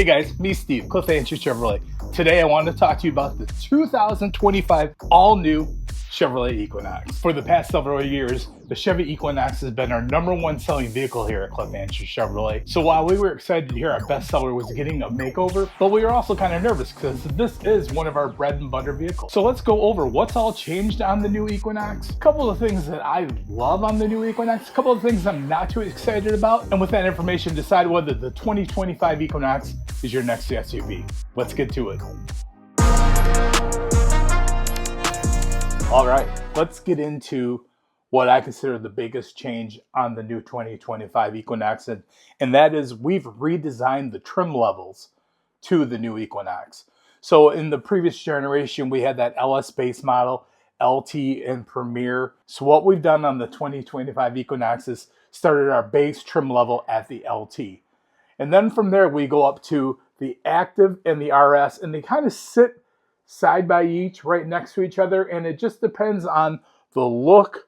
Hey guys, me Steve, Cliff Answer Chevrolet. Today I wanted to talk to you about the 2025 all-new Chevrolet Equinox. For the past several years, the Chevy Equinox has been our #1 selling vehicle here at Cliff Answer Chevrolet. So while we were excited to hear our bestseller was getting a makeover, but we were also kind of nervous because this is one of our bread and butter vehicles. So let's go over what's all changed on the new Equinox, a couple of things that I love on the new Equinox, a couple of things I'm not too excited about, and with that information, decide whether the 2025 Equinox is your next SUV. Let's get to it. All right, let's get into what I consider the biggest change on the new 2025 Equinox, and that is we've redesigned the trim levels to the new Equinox. So in the previous generation, we had that LS base model, LT, and Premier. So what we've done on the 2025 Equinox is started our base trim level at the LT. And then from there, we go up to the Active and the RS, and they kind of sit side by each, right next to each other, and it just depends on the look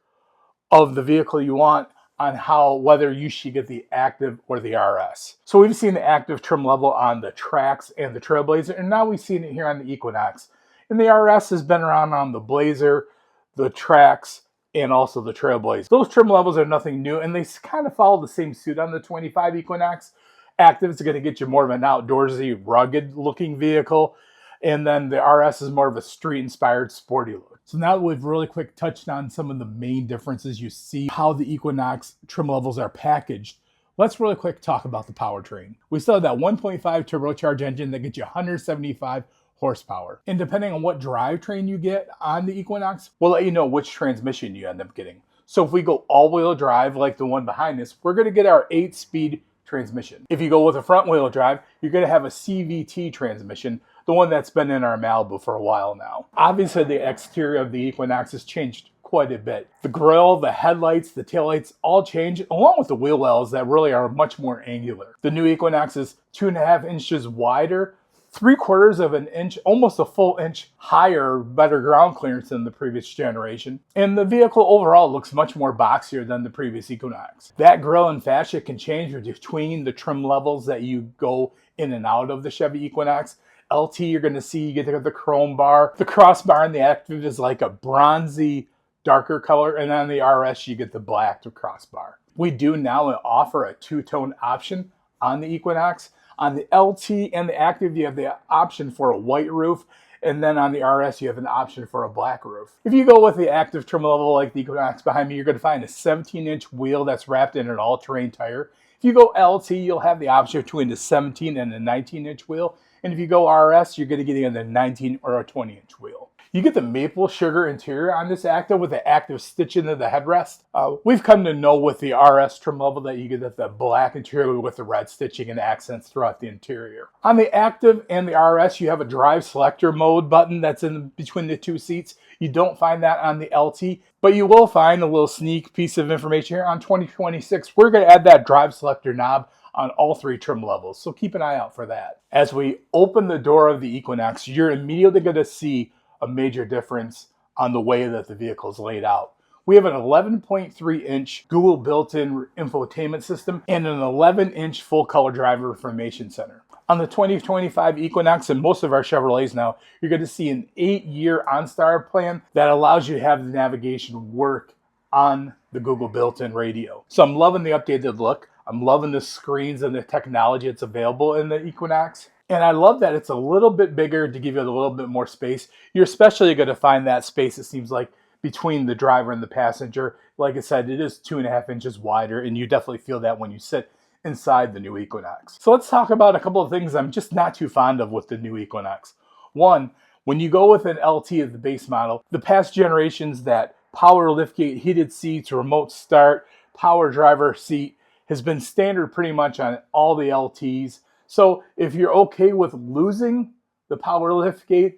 of the vehicle you want on whether you should get the Active or the RS. So we've seen the Active trim level on the Trax and the Trailblazer, and now we've seen it here on the Equinox. And the RS has been around on the Blazer, the Trax, and also the Trailblazer. Those trim levels are nothing new, and they kind of follow the same suit on the 25 Equinox. Active is going to get you more of an outdoorsy, rugged-looking vehicle. And then the RS is more of a street-inspired sporty look. So now that we've really quick touched on some of the main differences you see, how the Equinox trim levels are packaged, let's really quick talk about the powertrain. We still have that 1.5 turbocharged engine that gets you 175 horsepower. And depending on what drivetrain you get on the Equinox, we'll let you know which transmission you end up getting. So if we go all-wheel drive like the one behind us, we're going to get our 8-speed transmission. If you go with a front-wheel drive, you're going to have a CVT transmission, the one that's been in our Malibu for a while now. Obviously, the exterior of the Equinox has changed quite a bit. The grille, the headlights, the taillights all change, along with the wheel wells that really are much more angular. The new Equinox is 2.5 inches wider, 3/4 of an inch, almost a full inch higher, better ground clearance than the previous generation. And the vehicle overall looks much more boxier than the previous Equinox. That grille and fascia can change between the trim levels that you go in and out of the Chevy Equinox. LT, you're going to see you get the chrome bar. The crossbar in the Active is like a bronzy, darker color, and on the RS, you get the black crossbar. We do now offer a two-tone option on the Equinox. On the LT and the Active, you have the option for a white roof, and then on the RS, you have an option for a black roof. If you go with the Active trim level like the Equinox behind me, you're going to find a 17-inch wheel that's wrapped in an all-terrain tire. If you go LT, you'll have the option between the 17 and the 19-inch wheel. And if you go RS, you're going to get either a 19 or a 20-inch wheel. You get the maple sugar interior on this Active with the Active stitch into the headrest. We've come to know with the RS trim level that you get the black interior with the red stitching and accents throughout the interior. On the Active and the RS, you have a drive selector mode button that's in between the two seats. You don't find that on the LT, but you will find a little sneak piece of information here. On 2026, we're going to add that drive selector knob on all 3 trim levels, so keep an eye out for that. As we open the door of the Equinox, you're immediately going to see a major difference on the way that the vehicle is laid out. We have an 11.3-inch Google built-in infotainment system and an 11-inch full-color driver information center. On the 2025 Equinox and most of our Chevrolets now, you're going to see an 8-year OnStar plan that allows you to have the navigation work on the Google built-in radio. So I'm loving the updated look. I'm loving the screens and the technology that's available in the Equinox. And I love that it's a little bit bigger to give you a little bit more space. You're especially going to find that space, it seems like, between the driver and the passenger. Like I said, it is 2.5 inches wider, and you definitely feel that when you sit inside the new Equinox. So let's talk about a couple of things I'm just not too fond of with the new Equinox. One, when you go with an LT as the base model, the past generations, that power liftgate, heated seats, remote start, power driver seat, has been standard pretty much on all the LTs. So if you're okay with losing the power liftgate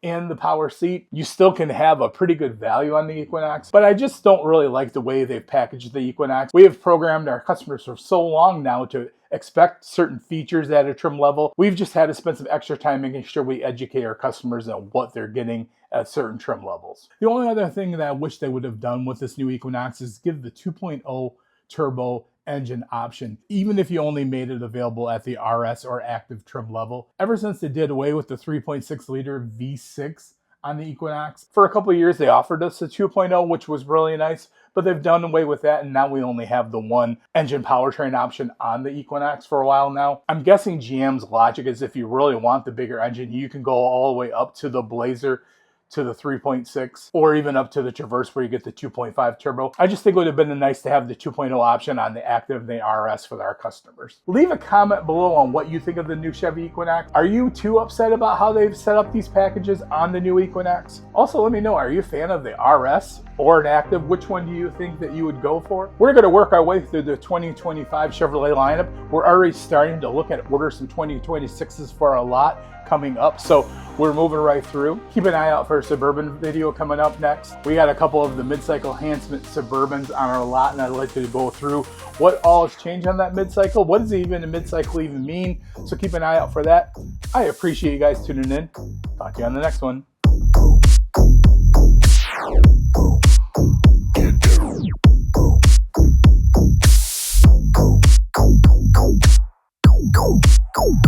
and the power seat, you still can have a pretty good value on the Equinox. But I just don't really like the way they've packaged the Equinox. We have programmed our customers for so long now to expect certain features at a trim level. We've just had to spend some extra time making sure we educate our customers on what they're getting at certain trim levels. The only other thing that I wish they would have done with this new Equinox is give the 2.0 turbo engine option, even if you only made it available at the RS or active trim level. Ever since they did away with the 3.6 liter V6 on the Equinox, for a couple of years they offered us a 2.0, which was really nice, but they've done away with that, and now we only have the one engine powertrain option on the Equinox for a while now. I'm guessing GM's logic is if you really want the bigger engine, you can go all the way up to the Blazer, to the 3.6, or even up to the Traverse where you get the 2.5 turbo. I just think it would have been nice to have the 2.0 option on the active and the RS for our customers. Leave a comment below on what you think of the new Chevy Equinox. Are you too upset about how they've set up these packages on the new Equinox? Also, let me know, are you a fan of the RS or an active? Which one do you think that you would go for? We're going to work our way through the 2025 Chevrolet lineup. We're already starting to look at order some 2026s for a lot coming up, so we're moving right through. Keep an eye out for a Suburban video coming up next. We got a couple of the mid-cycle enhancement Suburbans on our lot, and I'd like to go through what all has changed on that mid-cycle. What does even a mid-cycle even mean? So keep an eye out for that. I appreciate you guys tuning in. Talk to you on the next one. Go.